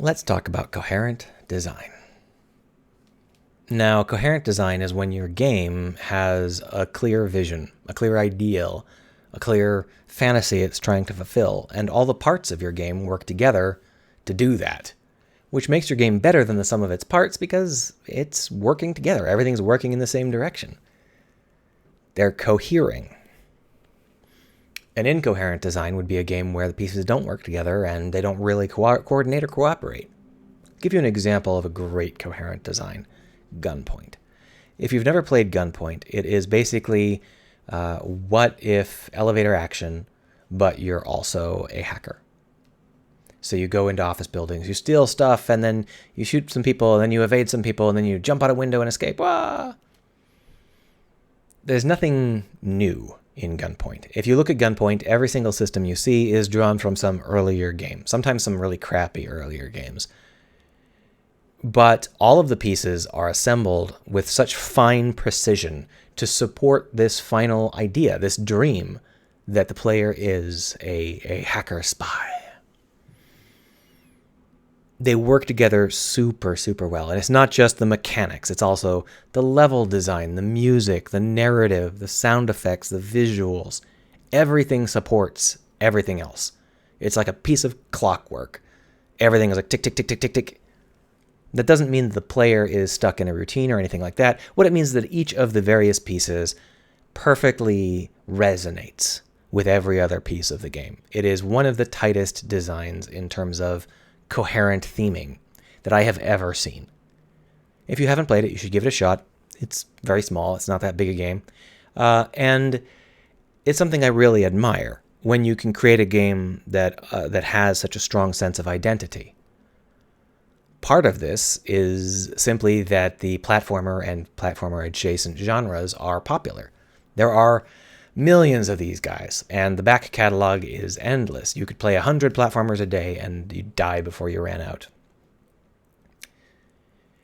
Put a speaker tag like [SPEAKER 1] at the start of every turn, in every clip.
[SPEAKER 1] Let's talk about coherent design. Now, coherent design is when your game has a clear vision, a clear ideal, a clear fantasy it's trying to fulfill, and all the parts of your game work together to do that, which makes your game better than the sum of its parts because it's working together. Everything's working in the same direction. They're cohering. An incoherent design would be a game where the pieces don't work together and they don't really coordinate or cooperate. I'll give you an example of a great coherent design. Gunpoint. If you've never played Gunpoint, it is basically what if elevator action, but you're also a hacker. So you go into office buildings, you steal stuff, and then you shoot some people, and then you evade some people, and then you jump out a window and escape. Wah! There's nothing new in Gunpoint. If you look at Gunpoint, every single system you see is drawn from some earlier game, sometimes some really crappy earlier games. But all of the pieces are assembled with such fine precision to support this final idea, this dream, that the player is a hacker spy. They work together super, super well. And it's not just the mechanics. It's also the level design, the music, the narrative, the sound effects, the visuals. Everything supports everything else. It's like a piece of clockwork. Everything is like tick, tick, tick, tick, tick, tick. That doesn't mean that the player is stuck in a routine or anything like that. What it means is that each of the various pieces perfectly resonates with every other piece of the game. It is one of the tightest designs in terms of coherent theming that I have ever seen. If you haven't played it, you should give it a shot. It's very small. It's not that big a game. And it's something I really admire when you can create a game that has such a strong sense of identity. Part of this is simply that the platformer and platformer adjacent genres are popular. There are millions of these guys, and the back catalog is endless. You could play 100 platformers a day and you'd die before you ran out.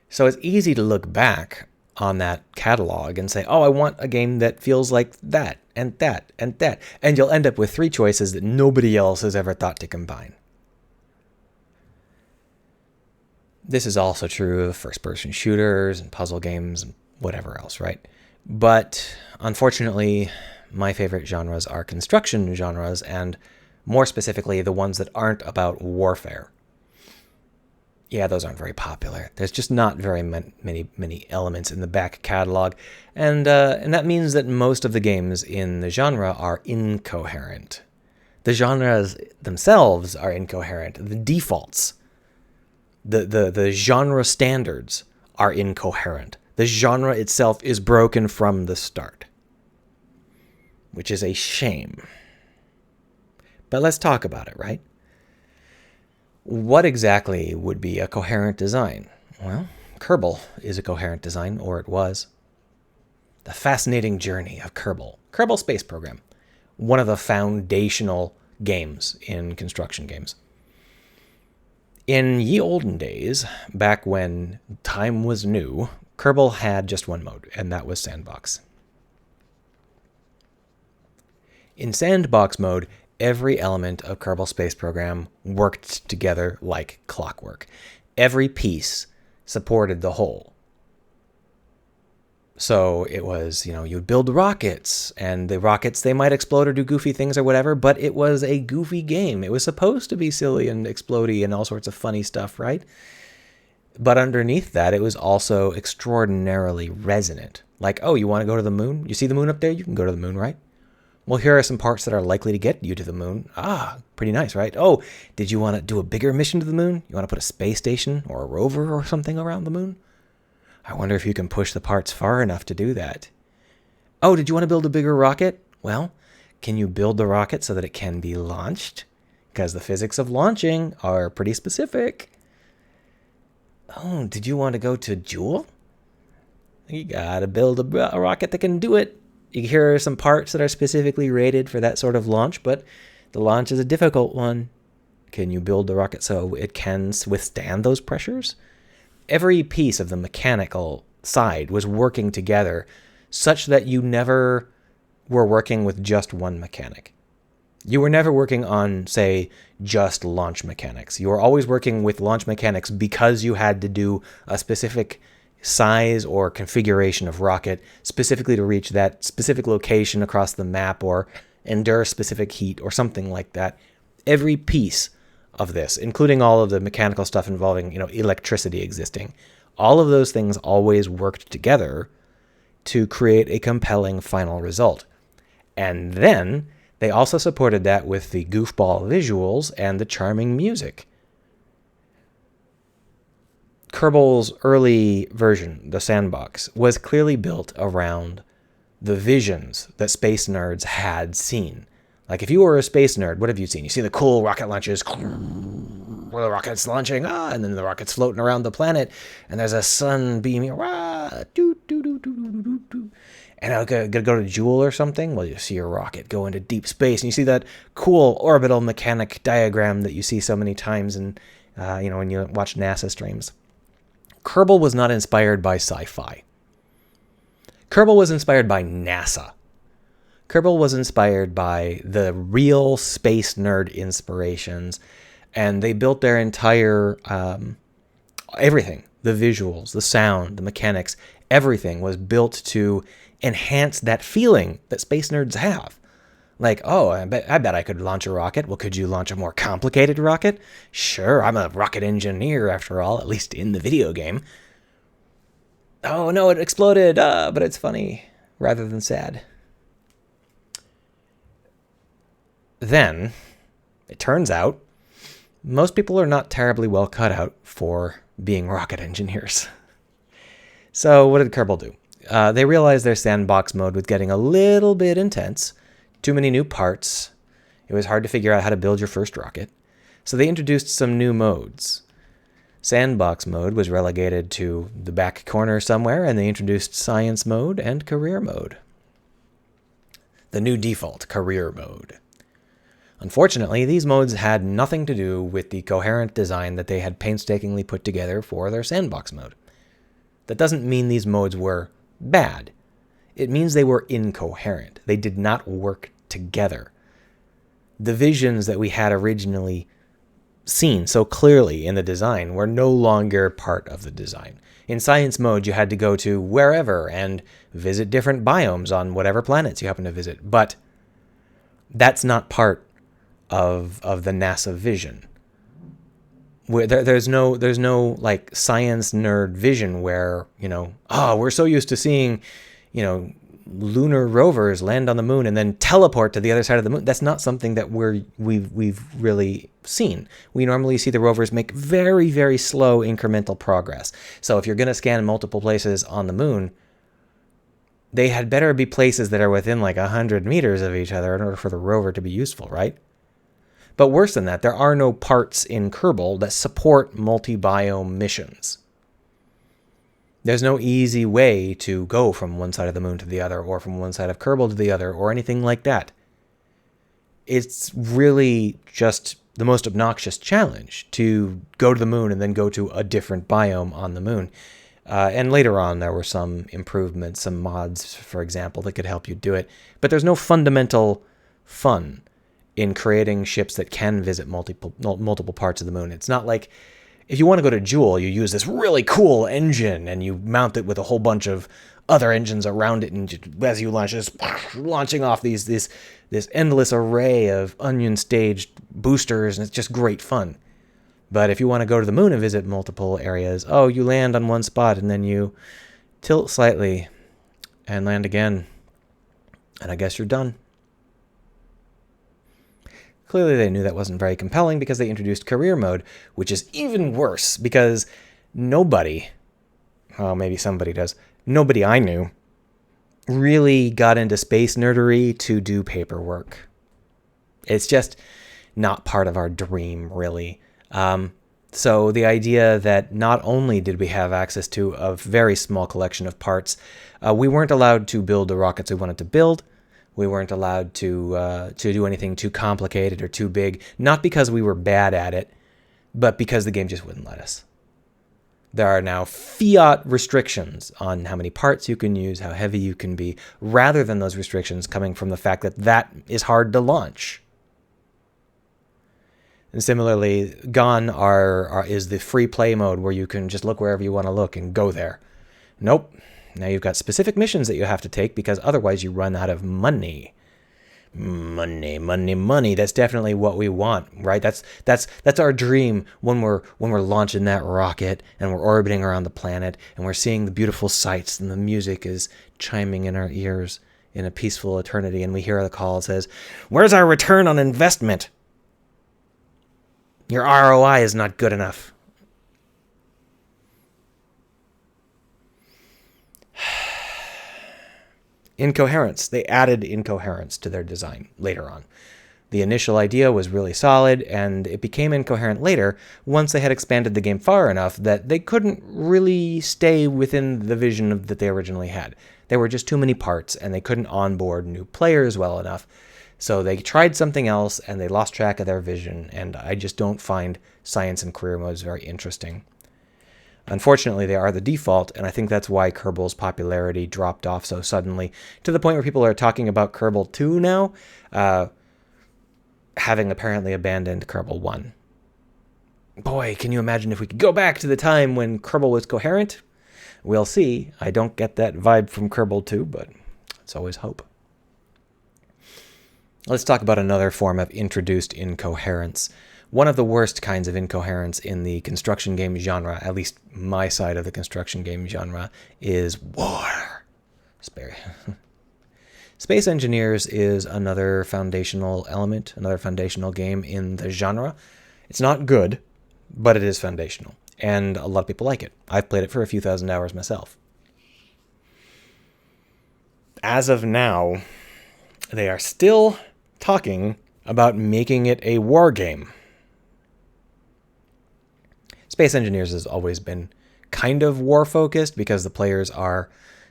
[SPEAKER 1] So it's easy to look back on that catalog and say, oh, I want a game that feels like that, and that, and that. And you'll end up with 3 choices that nobody else has ever thought to combine. This is also true of first-person shooters and puzzle games and whatever else, right? But unfortunately, my favorite genres are construction genres, and more specifically, the ones that aren't about warfare. Yeah, those aren't very popular. There's just not very many elements in the back catalog, and that means that most of the games in the genre are incoherent. The genres themselves are incoherent. The defaults, the genre standards are incoherent. The genre itself is broken from the start, which is a shame. But let's talk about it, right? What exactly would be a coherent design? Well, Kerbal is a coherent design, or it was. The fascinating journey of Kerbal. Kerbal Space Program, one of the foundational games in construction games. In ye olden days, back when time was new, Kerbal had just one mode, and that was Sandbox. In Sandbox mode, every element of Kerbal Space Program worked together like clockwork. Every piece supported the whole. So it was, you'd build rockets, and the rockets, they might explode or do goofy things or whatever, but it was a goofy game. It was supposed to be silly and explodey and all sorts of funny stuff, right? But underneath that, it was also extraordinarily resonant. Like, oh, you want to go to the moon? You see the moon up there? You can go to the moon, right? Well, here are some parts that are likely to get you to the moon. Ah, pretty nice, right? Oh, did you want to do a bigger mission to the moon? You want to put a space station or a rover or something around the moon? I wonder if you can push the parts far enough to do that. Oh, did you want to build a bigger rocket? Well, can you build the rocket so that it can be launched? Because the physics of launching are pretty specific. Oh, did you want to go to Joule? You gotta build a rocket that can do it. Here are some parts that are specifically rated for that sort of launch, but the launch is a difficult one. Can you build the rocket so it can withstand those pressures? Every piece of the mechanical side was working together such that you never were working with just one mechanic. You were never working on, say, just launch mechanics. You were always working with launch mechanics because you had to do a specific size or configuration of rocket specifically to reach that specific location across the map or endure specific heat or something like that. Every piece of this, including all of the mechanical stuff involving, electricity existing, all of those things always worked together to create a compelling final result. And then they also supported that with the goofball visuals and the charming music. Kerbal's early version, the sandbox, was clearly built around the visions that space nerds had seen. Like, if you were a space nerd, what have you seen? You see the cool rocket launches, where the rocket's launching, and then the rocket's floating around the planet, and there's a sun beaming, and I'm going to go to Joule or something. Well, you see your rocket go into deep space, and you see that cool orbital mechanic diagram that you see so many times in, when you watch NASA streams. Kerbal was not inspired by sci-fi. Kerbal was inspired by NASA. Kerbal was inspired by the real space nerd inspirations, and they built their entire everything, the visuals, the sound, the mechanics, everything was built to enhance that feeling that space nerds have. Like, oh, I bet I could launch a rocket. Well, could you launch a more complicated rocket? Sure, I'm a rocket engineer after all, at least in the video game. Oh no, it exploded, but it's funny rather than sad. Then, it turns out, most people are not terribly well cut out for being rocket engineers. So what did Kerbal do? They realized their sandbox mode was getting a little bit intense. Too many new parts. It was hard to figure out how to build your first rocket. So they introduced some new modes. Sandbox mode was relegated to the back corner somewhere, and they introduced science mode and career mode. The new default, career mode. Unfortunately, these modes had nothing to do with the coherent design that they had painstakingly put together for their sandbox mode. That doesn't mean these modes were bad. It means they were incoherent. They did not work together. The visions that we had originally seen so clearly in the design were no longer part of the design. In science mode, you had to go to wherever and visit different biomes on whatever planets you happen to visit. But that's not part of the NASA vision. Where there's no like science nerd vision where, we're so used to seeing, lunar rovers land on the moon and then teleport to the other side of the moon. That's not something that we've really seen. We normally see the rovers make very, very slow incremental progress. So if you're going to scan multiple places on the moon, they had better be places that are within like 100 meters of each other in order for the rover to be useful, right? But worse than that, there are no parts in Kerbal that support multi-biome missions. There's no easy way to go from one side of the moon to the other, or from one side of Kerbal to the other, or anything like that. It's really just the most obnoxious challenge to go to the moon and then go to a different biome on the moon. And later on, there were some improvements, some mods, for example, that could help you do it. But there's no fundamental fun in creating ships that can visit multiple parts of the moon. It's not like if you want to go to Joule, you use this really cool engine and you mount it with a whole bunch of other engines around it, and as you launch, just launching off this endless array of onion-staged boosters, and it's just great fun. But if you want to go to the moon and visit multiple areas, you land on one spot and then you tilt slightly and land again, and I guess you're done. Clearly they knew that wasn't very compelling because they introduced career mode, which is even worse because nobody, maybe somebody does, nobody I knew really got into space nerdery to do paperwork. It's just not part of our dream, really. So the idea that not only did we have access to a very small collection of parts, we weren't allowed to build the rockets we wanted to build. We weren't allowed to do anything too complicated or too big, not because we were bad at it, but because the game just wouldn't let us. There are now fiat restrictions on how many parts you can use, how heavy you can be, rather than those restrictions coming from the fact that is hard to launch. And similarly, Gone is the free play mode where you can just look wherever you want to look and go there. Nope. Now you've got specific missions that you have to take because otherwise you run out of money. Money, money, money. That's definitely what we want, right? That's our dream when we're launching that rocket and we're orbiting around the planet and we're seeing the beautiful sights and the music is chiming in our ears in a peaceful eternity, and we hear the call that says, "Where's our return on investment? Your ROI is not good enough." Incoherence. They added incoherence to their design later on. The initial idea was really solid, and it became incoherent later once they had expanded the game far enough that they couldn't really stay within the vision that they originally had. There were just too many parts, and they couldn't onboard new players well enough. So they tried something else, and they lost track of their vision, and I just don't find science and career modes very interesting. Unfortunately, they are the default, and I think that's why Kerbal's popularity dropped off so suddenly, to the point where people are talking about Kerbal 2 now, having apparently abandoned Kerbal 1. Boy, can you imagine if we could go back to the time when Kerbal was coherent? We'll see. I don't get that vibe from Kerbal 2, but it's always hope. Let's talk about another form of introduced incoherence. One of the worst kinds of incoherence in the construction game genre, at least my side of the construction game genre, is war. Space Engineers is another foundational element, another foundational game in the genre. It's not good, but it is foundational, and a lot of people like it. I've played it for a few thousand hours myself. As of now, they are still talking about making it a war game. Space Engineers has always been kind of war-focused because the players are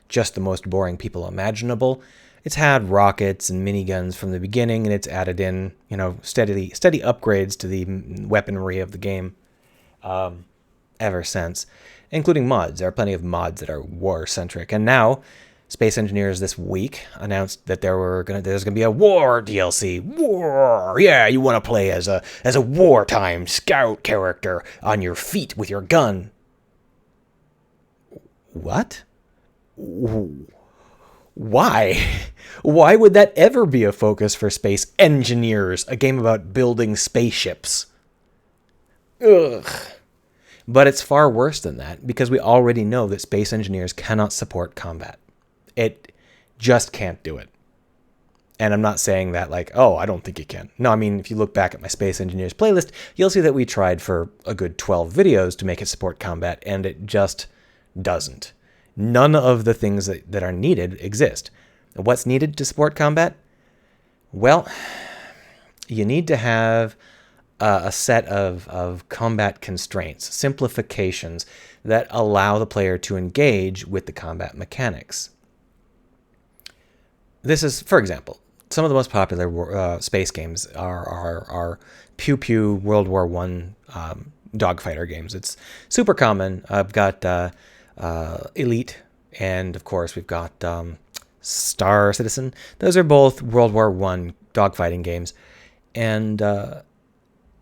[SPEAKER 1] just the most boring people imaginable. It's had rockets and miniguns from the beginning, and it's added in, steady upgrades to the weaponry of the game ever since, including mods. There are plenty of mods that are war-centric, and now Space Engineers this week announced that there's gonna be a war DLC. War, yeah, you want to play as a wartime scout character on your feet with your gun. What? Why? Why would that ever be a focus for Space Engineers, a game about building spaceships? Ugh. But it's far worse than that, because we already know that Space Engineers cannot support combat. It just can't do it. And I'm not saying that like, oh, I don't think it can. No, I mean, if you look back at my Space Engineers playlist, you'll see that we tried for a good 12 videos to make it support combat, and it just doesn't. None of the things that are needed exist. What's needed to support combat? Well, you need to have a set of combat constraints, simplifications that allow the player to engage with the combat mechanics. This is, for example, some of the most popular space games are Pew Pew World War I dogfighter games. It's super common. I've got Elite, and of course we've got Star Citizen. Those are both World War I dogfighting games. And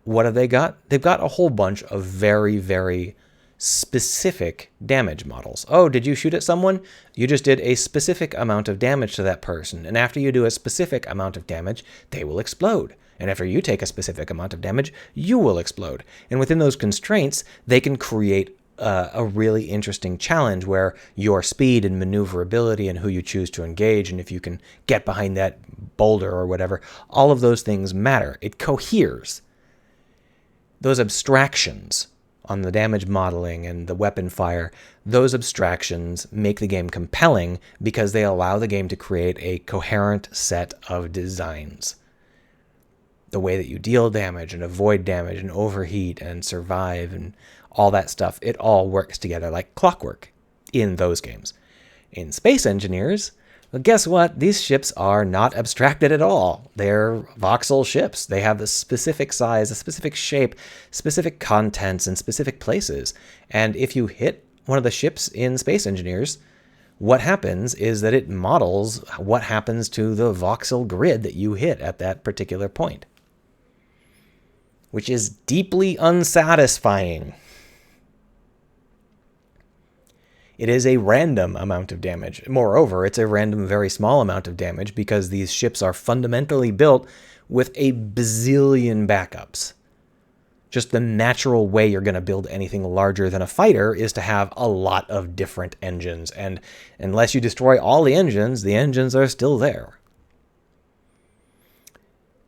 [SPEAKER 1] what have they got? They've got a whole bunch of very, very specific damage models. Oh, did you shoot at someone? You just did a specific amount of damage to that person. And after you do a specific amount of damage, they will explode. And after you take a specific amount of damage, you will explode. And within those constraints, they can create a really interesting challenge where your speed and maneuverability and who you choose to engage, and if you can get behind that boulder or whatever, all of those things matter. It coheres. Those abstractions on the damage modeling and the weapon fire, those abstractions make the game compelling because they allow the game to create a coherent set of designs. The way that you deal damage and avoid damage and overheat and survive and all that stuff, it all works together like clockwork in those games. In Space Engineers, well, guess what? These ships are not abstracted at all. They're voxel ships. They have a specific size, a specific shape, specific contents, and specific places. And if you hit one of the ships in Space Engineers, what happens is that it models what happens to the voxel grid that you hit at that particular point. which is deeply unsatisfying. It is a random amount of damage. Moreover, it's a random, very small amount of damage because these ships are fundamentally built with a bazillion backups. Just the natural way you're going to build anything larger than a fighter is to have a lot of different engines. And unless you destroy all the engines are still there.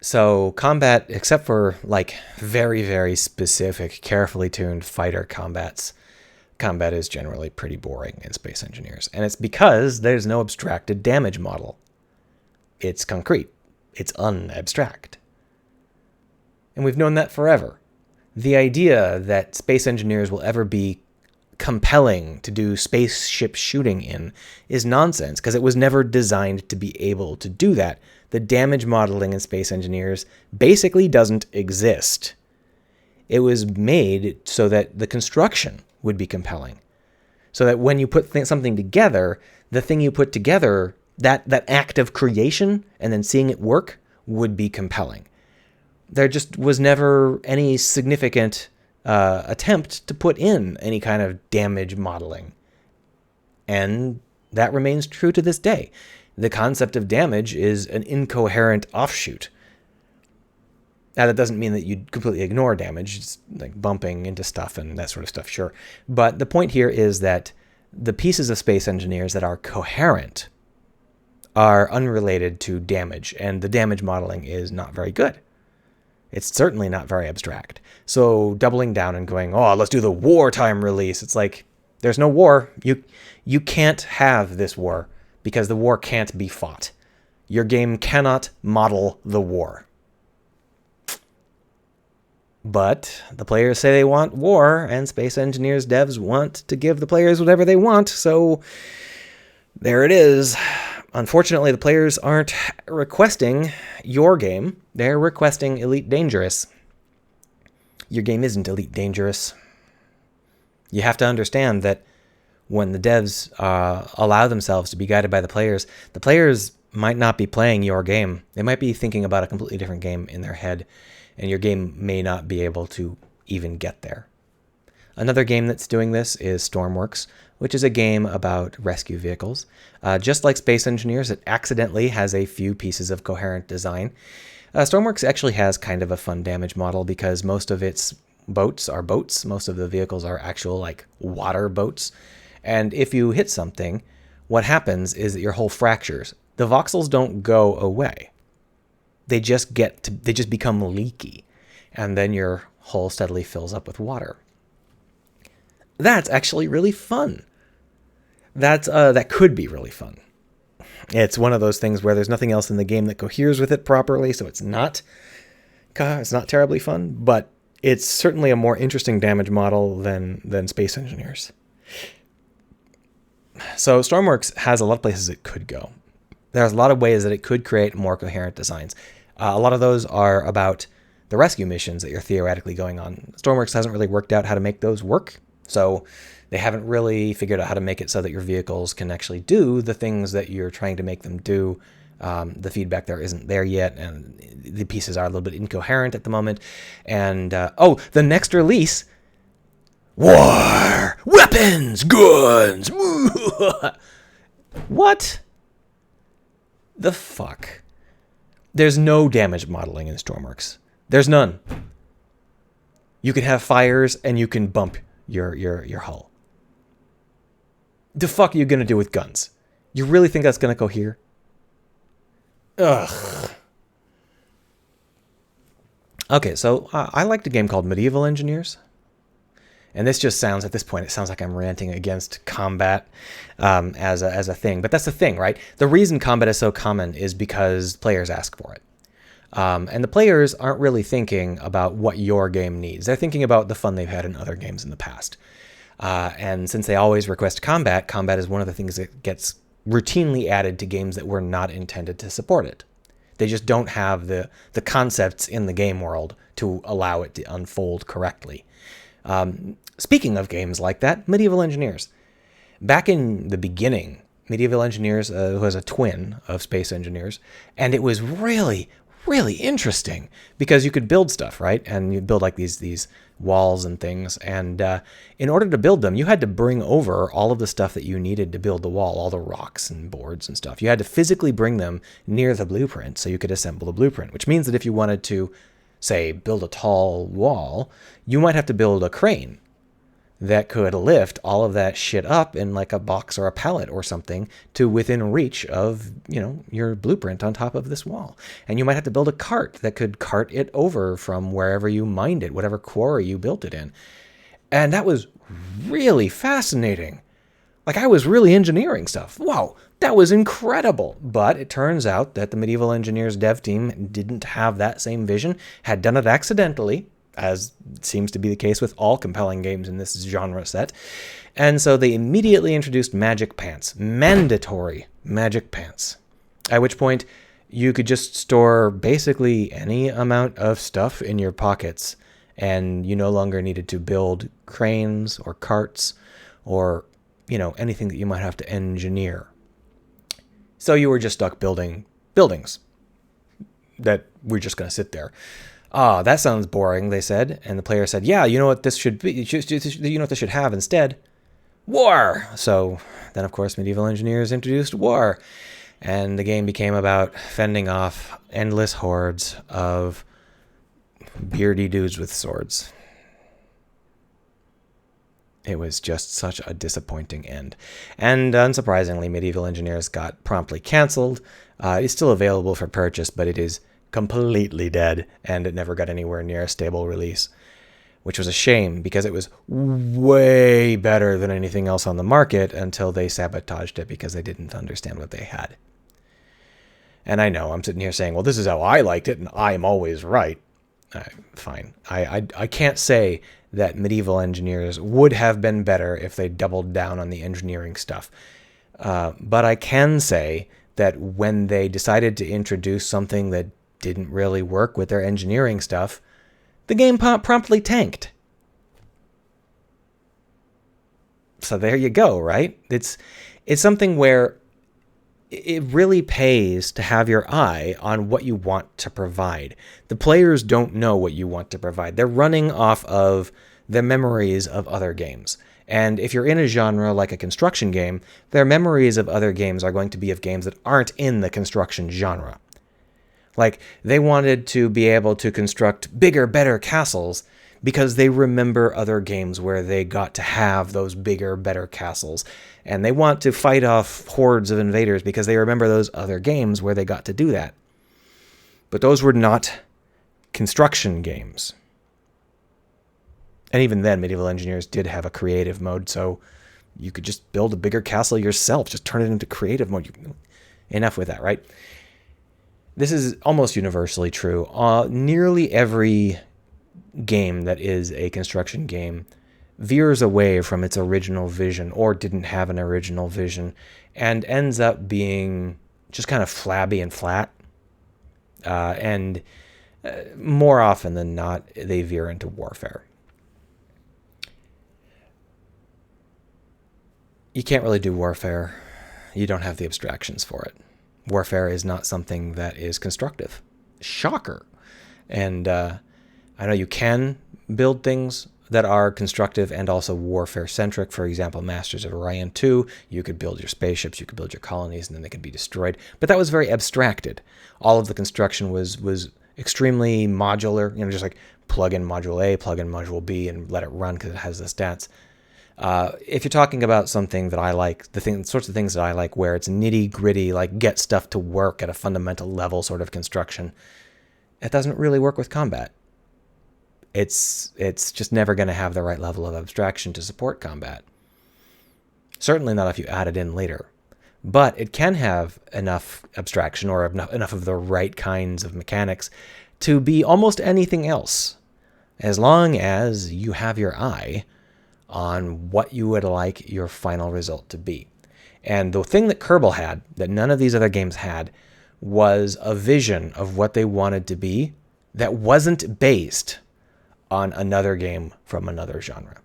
[SPEAKER 1] So combat, except for like very, very specific, carefully tuned fighter combats, combat is generally pretty boring in Space Engineers. And it's because there's no abstracted damage model. It's concrete. It's unabstract. And we've known that forever. The idea that Space Engineers will ever be compelling to do spaceship shooting in is nonsense, because it was never designed to be able to do that. The damage modeling in Space Engineers basically doesn't exist. It was made so that the construction would be compelling. So that when you put something together, the thing you put together, that act of creation and then seeing it work would be compelling. There just was never any significant attempt to put in any kind of damage modeling. And that remains true to this day. The concept of damage is an incoherent offshoot. Now, that doesn't mean that you completely ignore damage. It's like bumping into stuff and that sort of stuff, sure. But the point here is that the pieces of Space Engineers that are coherent are unrelated to damage, and the damage modeling is not very good. It's certainly not very abstract. So doubling down and going, oh, let's do the wartime release. It's like, there's no war. You can't have this war because the war can't be fought. Your game cannot model the war. But the players say they want war, and Space Engineers devs want to give the players whatever they want, so there it is. Unfortunately, the players aren't requesting your game. They're requesting Elite Dangerous. Your game isn't Elite Dangerous. You have to understand that when the devs allow themselves to be guided by the players might not be playing your game. They might be thinking about a completely different game in their head, and your game may not be able to even get there. Another game that's doing this is Stormworks, which is a game about rescue vehicles. Just like Space Engineers, it accidentally has a few pieces of coherent design. Stormworks actually has kind of a fun damage model because most of its boats are boats. Most of the vehicles are actual like water boats. And if you hit something, what happens is that your hull fractures. The voxels don't go away. They just become leaky, and then your hull steadily fills up with water. That's actually really fun. That could be really fun. It's one of those things where there's nothing else in the game that coheres with it properly, so it's not terribly fun, but it's certainly a more interesting damage model than Space Engineers. So Stormworks has a lot of places it could go. There's a lot of ways that it could create more coherent designs. A lot of those are about the rescue missions that you're theoretically going on. Stormworks hasn't really worked out how to make those work, so they haven't really figured out how to make it so that your vehicles can actually do the things that you're trying to make them do. The feedback there isn't there yet, and the pieces are a little bit incoherent at the moment. And, the next release, war, weapons, guns. What the fuck? There's no damage modeling in Stormworks. There's none. You can have fires and you can bump your hull. The fuck are you gonna do with guns? You really think that's gonna cohere? Ugh. Okay, so I liked a game called Medieval Engineers. And this just sounds, at this point, it sounds like I'm ranting against combat as a thing. But that's the thing, right? The reason combat is so common is because players ask for it. And the players aren't really thinking about what your game needs. They're thinking about the fun they've had in other games in the past. And since they always request combat, combat is one of the things that gets routinely added to games that were not intended to support it. They just don't have the concepts in the game world to allow it to unfold correctly. Speaking of games like that, Medieval Engineers. Back in the beginning, Medieval Engineers was a twin of Space Engineers, and it was really, really interesting because you could build stuff, right? And you build like these walls and things. And in order to build them, you had to bring over all of the stuff that you needed to build the wall, all the rocks and boards and stuff. You had to physically bring them near the blueprint so you could assemble the blueprint, which means that if you wanted to, say, build a tall wall, you might have to build a crane that could lift all of that shit up in like a box or a pallet or something to within reach of, your blueprint on top of this wall. And you might have to build a cart that could cart it over from wherever you mined it, whatever quarry you built it in. And that was really fascinating. Like, I was really engineering stuff. Wow, that was incredible. But it turns out that the Medieval Engineers dev team didn't have that same vision, had done it accidentally, as seems to be the case with all compelling games in this genre set. And so they immediately introduced magic pants, mandatory magic pants, at which point you could just store basically any amount of stuff in your pockets, and you no longer needed to build cranes or carts or, anything that you might have to engineer. So you were just stuck building buildings that were just going to sit there. Ah, that sounds boring, they said. And the player said, yeah, you know what this should be? You know what this should have instead? War! So then, of course, Medieval Engineers introduced war. And the game became about fending off endless hordes of beardy dudes with swords. It was just such a disappointing end. And unsurprisingly, Medieval Engineers got promptly canceled. It's still available for purchase, but it is completely dead, and it never got anywhere near a stable release, which was a shame because it was way better than anything else on the market until they sabotaged it because they didn't understand what they had. And I know I'm sitting here saying, well, this is how I liked it, and I'm always right. Fine. I can't say that Medieval Engineers would have been better if they doubled down on the engineering stuff. But I can say that when they decided to introduce something that didn't really work with their engineering stuff, the game promptly tanked. So there you go, right? It's something where it really pays to have your eye on what you want to provide. The players don't know what you want to provide. They're running off of the memories of other games. And if you're in a genre like a construction game, their memories of other games are going to be of games that aren't in the construction genre. Like, they wanted to be able to construct bigger, better castles because they remember other games where they got to have those bigger, better castles. And they want to fight off hordes of invaders because they remember those other games where they got to do that. But those were not construction games. And even then, Medieval Engineers did have a creative mode, so you could just build a bigger castle yourself. Just turn it into creative mode. Enough with that, right? This is almost universally true. Nearly every game that is a construction game veers away from its original vision or didn't have an original vision and ends up being just kind of flabby and flat. And more often than not, they veer into warfare. You can't really do warfare. You don't have the abstractions for it. Warfare is not something that is constructive. Shocker. And I know you can build things that are constructive and also warfare-centric. For example, Masters of Orion 2, you could build your spaceships, you could build your colonies, and then they could be destroyed. But that was very abstracted. All of the construction was extremely modular. Just like plug in Module A, plug in Module B, and let it run because it has the stats. If you're talking about something that I like, sorts of things that I like where it's nitty-gritty, like get stuff to work at a fundamental level sort of construction, it doesn't really work with combat. It's just never going to have the right level of abstraction to support combat. Certainly not if you add it in later. But it can have enough abstraction or enough of the right kinds of mechanics to be almost anything else, as long as you have your eye on what you would like your final result to be. And the thing that Kerbal had, that none of these other games had, was a vision of what they wanted to be that wasn't based on another game from another genre.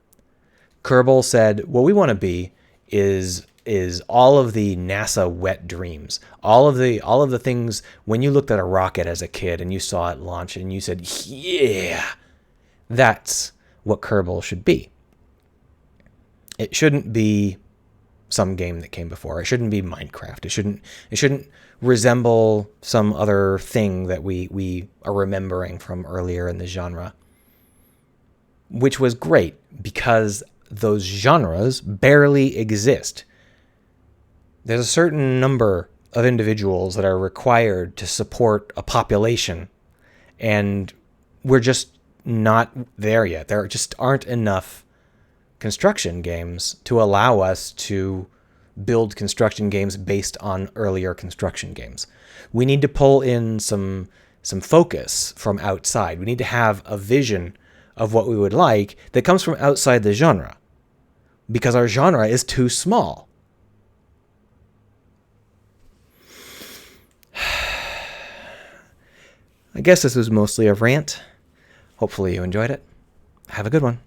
[SPEAKER 1] Kerbal said, what we want to be is is all of the NASA wet dreams, all of the things when you looked at a rocket as a kid and you saw it launch and you said, yeah, that's what Kerbal should be. It shouldn't be some game that came before. It shouldn't be Minecraft. It shouldn't resemble some other thing that we are remembering from earlier in the genre, which was great because those genres barely exist. There's a certain number of individuals that are required to support a population, and we're just not there yet. There just aren't enough construction games to allow us to build construction games based on earlier construction games. We need to pull in some focus from outside. We need to have a vision of what we would like that comes from outside the genre, because our genre is too small. I guess this was mostly a rant. Hopefully you enjoyed it. Have a good one.